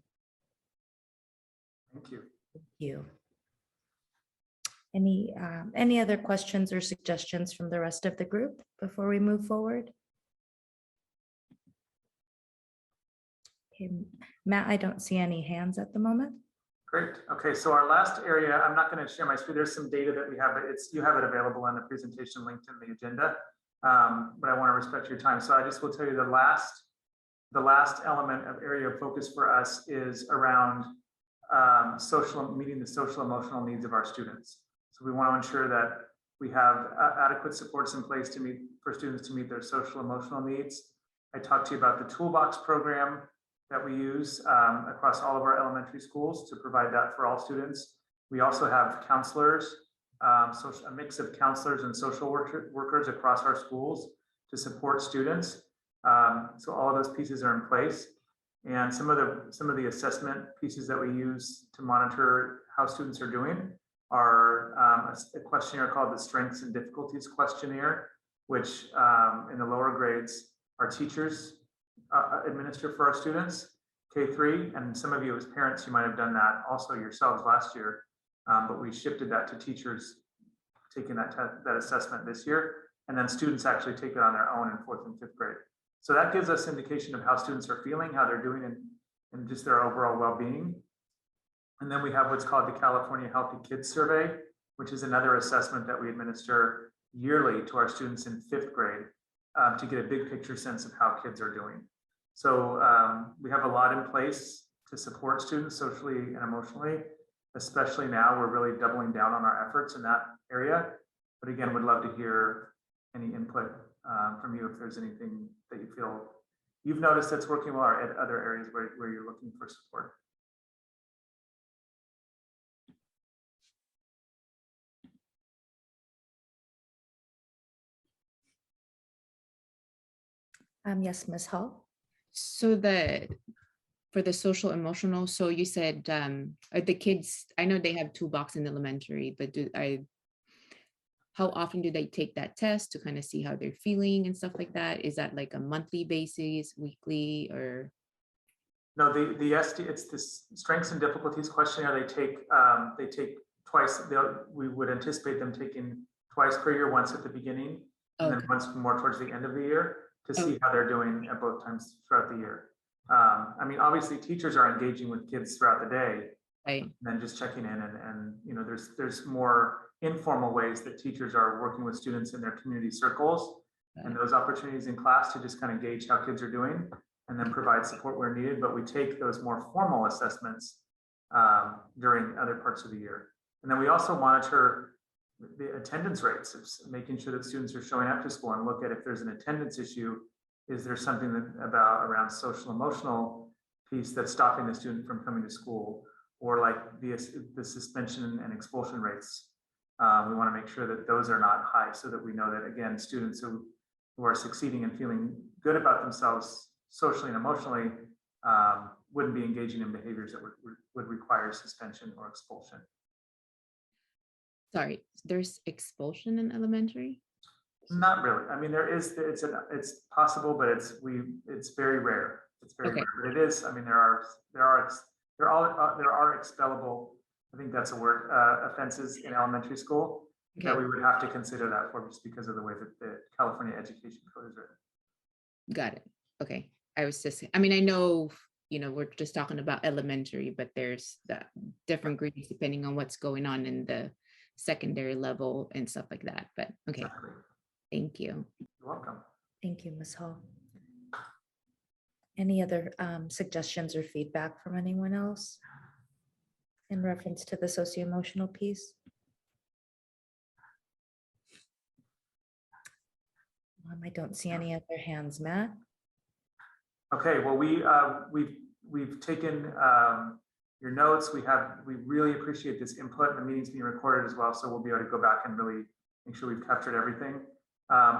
Thank you. Thank you. Any other questions or suggestions from the rest of the group before we move forward? Okay, Matt, I don't see any hands at the moment. Great. Okay, so our last area, I'm not going to share my screen. There's some data that we have, but you have it available on the presentation linked in the agenda. But I want to respect your time. So I just will tell you the last element of area of focus for us is around meeting the social emotional needs of our students. So we want to ensure that we have adequate supports in place for students to meet their social emotional needs. I talked to you about the Toolbox program that we use across all of our elementary schools to provide that for all students. We also have counselors, so a mix of counselors and social workers across our schools to support students. So all of those pieces are in place. And some of the assessment pieces that we use to monitor how students are doing are a questionnaire called the Strengths and Difficulties Questionnaire, which in the lower grades, our teachers administer for our students, K-3, and some of you as parents, you might have done that also yourselves last year, but we shifted that to teachers taking that assessment this year, and then students actually take it on their own in 4th and 5th grade. So that gives us indication of how students are feeling, how they're doing, and just their overall well-being. And then we have what's called the California Healthy Kids Survey, which is another assessment that we administer yearly to our students in 5th grade to get a big picture sense of how kids are doing. So we have a lot in place to support students socially and emotionally, especially now we're really doubling down on our efforts in that area. But again, would love to hear any input from you if there's anything that you feel you've noticed that's working well or at other areas where you're looking for support. Yes, Ms. Hall. So for the social emotional, so you said the kids, I know they have 2 blocks in elementary, but how often do they take that test to kind of see how they're feeling and stuff like that? Is that like a monthly basis, weekly, or? No, it's this Strengths and Difficulties Questionnaire. They take twice. We would anticipate them taking twice per year, once at the beginning, and then once more towards the end of the year to see how they're doing at both times throughout the year. I mean, obviously, teachers are engaging with kids throughout the day, right, and then just checking in, and you know, there's more informal ways that teachers are working with students in their community circles, and those opportunities in class to just kind of gauge how kids are doing, and then provide support where needed. But we take those more formal assessments during other parts of the year, and then we also monitor the attendance rates, making sure that students are showing up to school, and look at if there's an attendance issue. Is there something around social emotional piece that's stopping the student from coming to school, or like the suspension and expulsion rates? We want to make sure that those are not high, so that we know that, again, students who are succeeding and feeling good about themselves socially and emotionally wouldn't be engaging in behaviors that would require suspension or expulsion. Sorry, there's expulsion in elementary? Not really. I mean, there is. It's possible, but it's very rare. It's very rare. But it is. I mean, there are expellable. I think that's a word. Offenses in elementary school that we would have to consider that for, just because of the way that the California Education Code is written. Got it. Okay. I mean, I know, you know, we're just talking about elementary, but there's the different grades depending on what's going on in the secondary level and stuff like that. But okay. Exactly. Thank you. You're welcome. Thank you, Ms. Hall. Any other suggestions or feedback from anyone else in reference to the socio-emotional piece? I don't see any other hands, Matt. Okay, well, we've taken your notes. We really appreciate this input, and the meeting's being recorded as well, so we'll be able to go back and really make sure we've captured everything.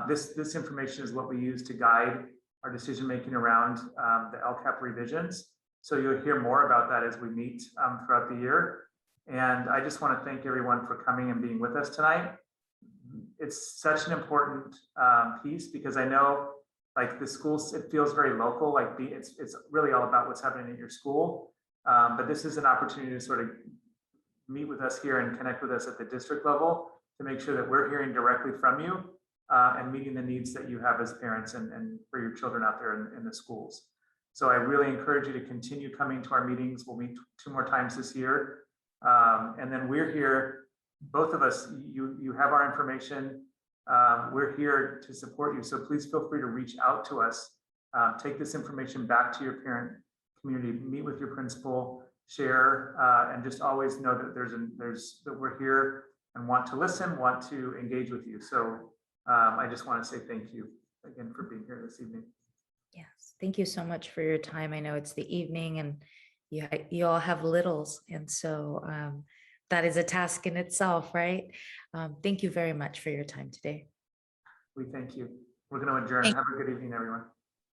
This information is what we use to guide our decision-making around the LCAP revisions. So you'll hear more about that as we meet throughout the year. And I just want to thank everyone for coming and being with us tonight. It's such an important piece, because I know, like, the schools, it feels very local, like it's really all about what's happening at your school. But this is an opportunity to sort of meet with us here and connect with us at the district level to make sure that we're hearing directly from you and meeting the needs that you have as parents and for your children out there in the schools. So I really encourage you to continue coming to our meetings. We'll meet 2 more times this year. And then we're here, both of us, you have our information. We're here to support you. So please feel free to reach out to us. Take this information back to your parent community, meet with your principal, share, and just always know that that we're here and want to listen, want to engage with you. So I just want to say thank you again for being here this evening. Yes, thank you so much for your time. I know it's the evening and you all have littles, and so that is a task in itself, right? Thank you very much for your time today. We thank you. We're going to adjourn. Thank- Have a good evening, everyone.